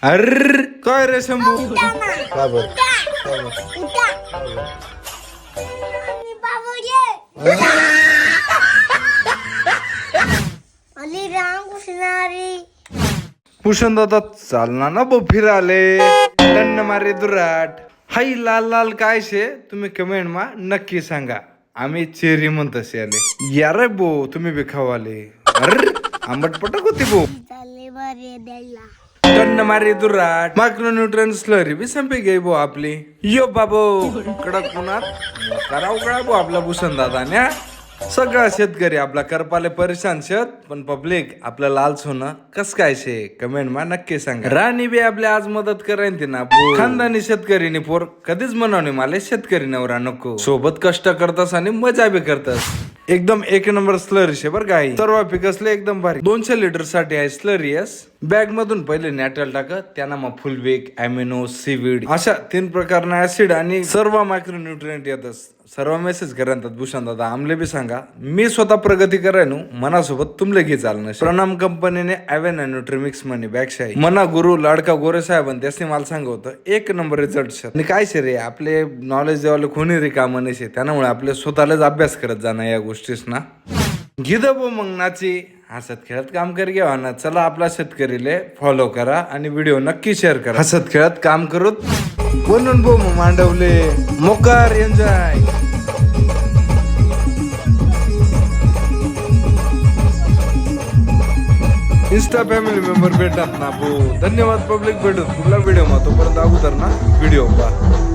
अर काय रे शंभू? का बर? भूषण दादा चालना ना बो फिराले टन्न मारे दुराट हाई लाल लाल काय शे तुम्ही कमेंट मा नक्की सांगा. आम्ही चेरी म्हणतो आले यार बो तुम्ही बी खावाले. अरे आंबट पटक होती बो. टन्न मारे दुराट मायक्रोन्यूट्रन स्लरी बी संपी गई बो आपली. यो बाबो कडक उन्हात करा उघडा बो आपला भूषण दादा. सगळा शेतकरी आपला करपाले परेशान शेत पण पब्लिक आपलं लाल सोनं कस काय शे कमेंट मा नक्की सांगा. राणी बी आपल्या आज मदत करायन ती ना खानदानी शेतकरी पोर कधीच म्हणावणे मला शेतकरी नवरा नको. सोबत कष्ट करतास आणि मजा बी करतास. एकदम एक नंबर स्लरी शे बर काही सर्व पिकसले एकदम भारी. 200 लिटर साठी आहे स्लरी यस. बॅग मधून पहिले नॅटल टाक त्यांना मग फुलवेक अॅमिनो सीवीड अशा 3 प्रकारना ऍसिड आणि सर्व मायक्रोन्यूट्रिएंट येतच. सर्व मेसेज करतात भूषण दादा आमले बी सांगा. मी स्वतः प्रगती करायनो मनासोबत तुमले घे चालणं. प्रणाम कंपनीने अॅवेन न्यूट्रिमिक्स म्हणे बॅगशाही मना गुरु लाडका गोरे साहेब त्यासने मला सांग होतं 1 नंबर रिझल्ट शे. आणि काय शे रे आपले नॉलेज देवाले कोणी रिकाम नाही शे त्यामुळे आपले स्वतःलाच अभ्यास करत जाणं या गोष्टीस ना. गिद बो मग नाची हसत खेळत काम कर घ्या ना. चला आपला शेतकरीले फॉलो करा आणि व्हिडिओ नक्की शेअर करा. हसत खेळत काम करत बनून बो मग मांडवले मोकार एन्जॉय. इंस्टा फॅमिली मेंबर भेटतात ना बो. धन्यवाद पब्लिक भेटत पुढला व्हिडिओ मा तोपर्यंत अगोदर ना व्हिडिओ पहा.